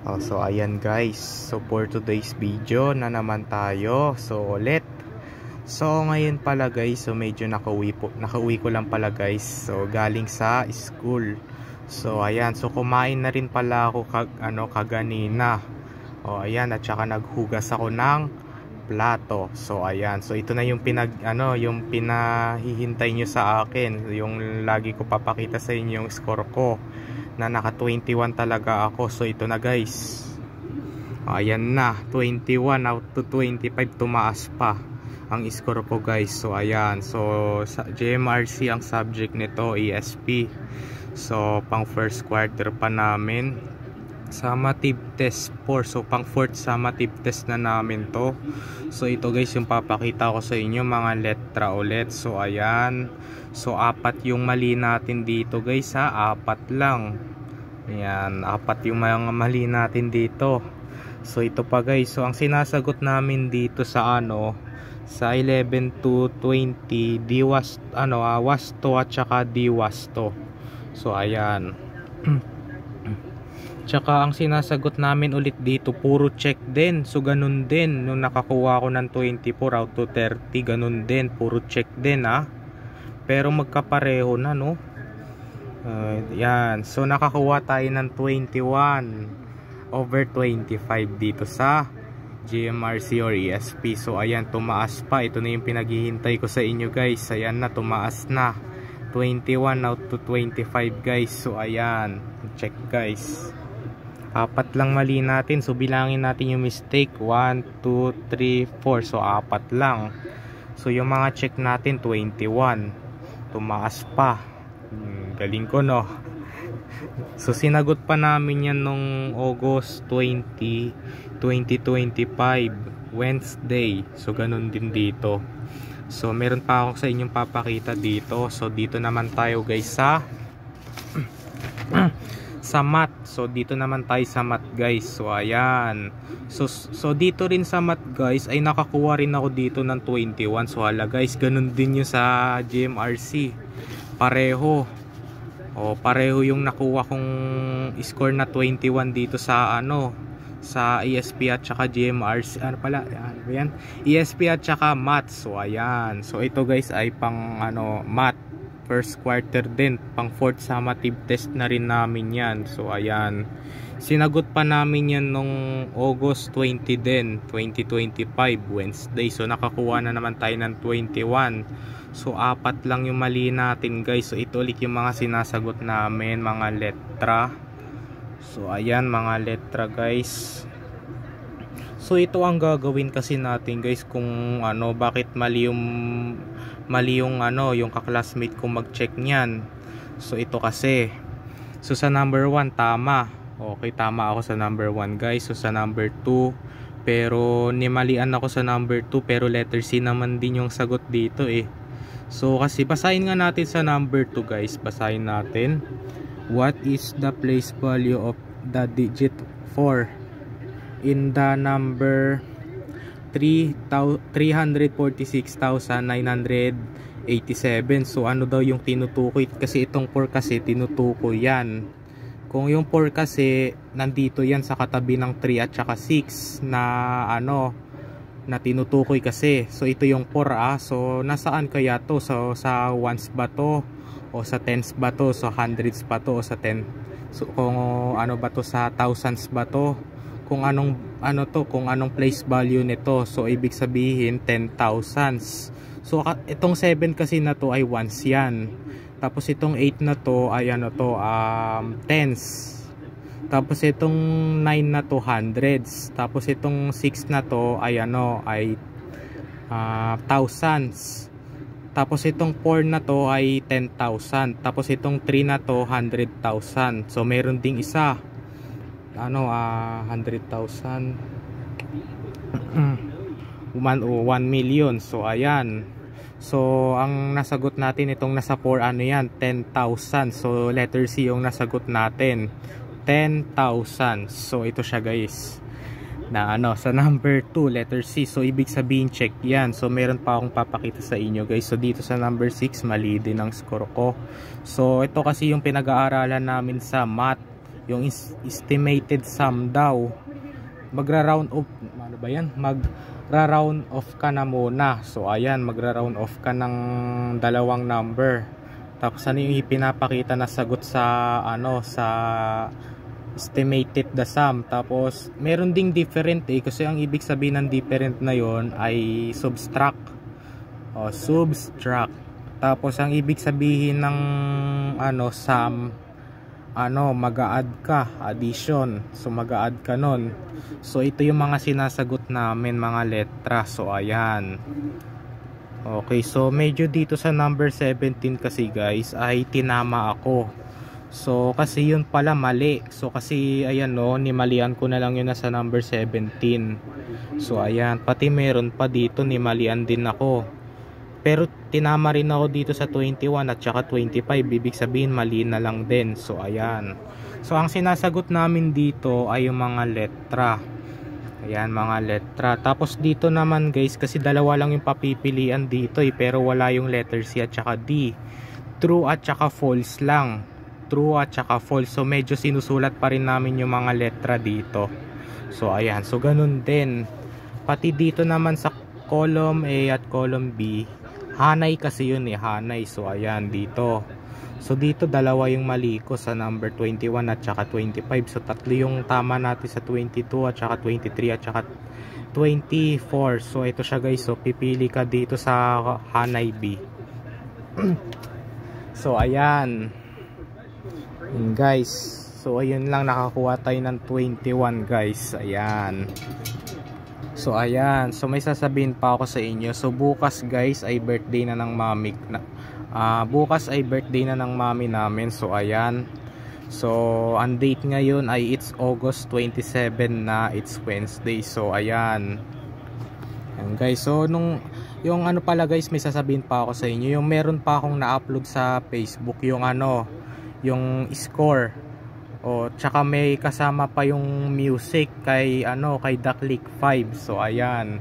So ayan guys, so for today's video na naman tayo. So ulit. So ngayon pala guys, so medyo nakauwi ko lang pala guys. So galing sa school. So ayan, so kumain na rin pala ako kaganina. Ayan, at saka naghugas ako ng plato. So ayan, so ito na yung yung pinahihintay nyo sa akin, yung lagi ko papakita sa inyo yung score ko na naka 21 talaga ako. So ito na guys, ayan na, 21 out to 25, tumaas pa ang score ko guys. So ayan, so sa GMRC ang subject nito, ESP. So pang first quarter pa namin, summative test 4. So pang fourth summative test na namin to. So ito guys yung papakita ko sa inyo, mga letra ulit. So ayan, so apat yung mali natin dito guys ha, apat lang. Ayan, apat yung mga mali natin dito. So ito pa guys, so ang sinasagot namin dito sa sa 11 to 20 wasto at saka diwasto. So ayan. Tsaka ang sinasagot namin ulit dito, puro check din. So ganun din, nung nakakuha ko ng 24 out to 30, ganun din, puro check din ha. Pero magkapareho na no. Yan, so nakakuha tayo ng 21 over 25 dito sa GMRC or ESP. So ayan, tumaas pa. Ito na yung pinaghihintay ko sa inyo guys. Ayan na, tumaas na, 21 out to 25 guys. So ayan, check guys, apat lang mali natin. So bilangin natin yung mistake, 1, 2, 3, 4. So apat lang. So yung mga check natin 21, tumaas pa. Galing ko no. So sinagot pa namin yan nung August 20, 2025 Wednesday. So ganun din dito. So meron pa ako sa inyong papakita dito. So dito naman tayo guys sa sa math. So dito naman tayo sa math guys. So ayan, so dito rin sa math guys ay nakakuha rin ako dito ng 21. So hala guys, ganun din yung sa GMRC, pareho. Pareho yung nakuha kong score na 21 dito sa sa ESP at saka GMRC. Yan, ESP at saka math. So ayan, so ito guys ay pang math first quarter din, pang fourth summative test na rin namin yan. So ayan, sinagot pa namin yan nung August 20 din, 2025 Wednesday. So nakakuha na naman tayo ng 21. So apat lang yung mali natin guys. So ito ulit yung mga sinasagot namin, mga letra. So ayan, mga letra guys. So ito ang gagawin kasi natin guys kung bakit mali yung yung kaklasmate ko mag-check niyan. So ito kasi, so sa number 1 tama. Okay, tama ako sa number 1 guys. So sa number 2, pero nimalian ako sa number 2, pero letter C naman din yung sagot dito eh. So kasi basahin nga natin sa number 2 guys. Basahin natin, what is the place value of the digit 4 in the number 346,987. So ano daw yung tinutukoy? Kasi itong 4 kasi tinutukoy yan. Kung yung 4 kasi nandito yan sa katabi ng 3 at saka 6 na na tinutukoy kasi. So ito yung 4 So nasaan kaya to? So sa ones ba to? O sa tens ba to? So hundreds ba to? O sa 10? So kung ba to, sa thousands ba to? Kung anong kung anong place value nito. So ibig sabihin 10,000s. So itong 7 kasi na to ay ones yan. Tapos itong 8 na to ay tens. Tapos itong 9 na to hundreds. Tapos itong 6 na to ay thousands. Tapos itong 4 na to ay 10,000. Tapos itong 3 na to 100,000. So meron ding isa 100,000 1 million. So ayan, so ang nasagot natin itong nasa 4 yan, 10,000. So letter C yung nasagot natin, 10,000. So ito siya guys na sa number 2, letter C. So ibig sabihin check yan. So meron pa akong papakita sa inyo guys. So dito sa number 6 mali din ang score ko. So ito kasi yung pinag-aaralan namin sa math yung estimated sum daw. Magra-round off, ano ba yan? Magra-round off ka na muna. So ayan, magra-round off ka ng dalawang number. Tapos ano yung ipinapakita na sagot sa ano, sa estimated the sum. Tapos meron ding different kasi ang ibig sabihin ng different na yon ay subtract. O, subtract. Tapos ang ibig sabihin ng ano, sum, ano, mag-a-add ka, addition. So mag-a-add ka nun. So ito yung mga sinasagot namin, mga letra. So ayan. Okay, so medyo dito sa number 17 kasi guys ay tinama ako. So kasi yun pala mali. So kasi ayan no, nimalian ko na lang yun na sa number 17. So ayan, pati meron pa dito nimalian din ako. Pero tinama rin ako dito sa 21 at saka 25. Ibig sabihin mali na lang din. So ayan. So ang sinasagot namin dito ay yung mga letra. Ayan, mga letra. Tapos dito naman guys, kasi dalawa lang yung papipilian dito pero wala yung letter C at saka D. True at saka false lang. True at saka false. So medyo sinusulat pa rin namin yung mga letra dito. So ayan, so ganun din. Pati dito naman sa column A at column B, hanay kasi yun hanay. So ayan dito. So dito dalawa yung mali ko sa number 21 at saka 25. So tatlo yung tama natin sa 22 at saka 23 at saka 24. So ito siya guys. So pipili ka dito sa hanay B. So ayan. Guys. So ayun lang, nakakuha tayo ng 21 guys. Ayan. So ayan. So may sasabihin pa ako sa inyo. So bukas guys ay birthday na ng mami bukas ay birthday na ng mami namin. So ayan. So ang date ngayon ay it's August 27 na, it's Wednesday. So ayan. Ayan guys. So yung ano pala guys, may sasabihin pa ako sa inyo. Yung meron pa akong na-upload sa Facebook, yung ano, yung score. O tsaka may kasama pa yung music kay ano, kay The Click 5. So ayan.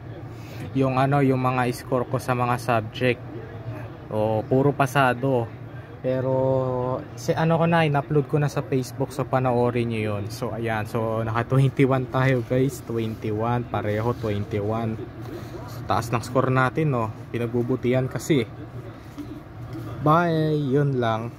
Yung ano, yung mga score ko sa mga subject. O puro pasado. Pero ano ko na, in-upload ko na sa Facebook, so panoorin niyo 'yon. So ayan, so naka 21 tayo guys, 21 pareho 21. So, taas ng score natin no. Pinagbubutihan kasi. Bye, 'yun lang.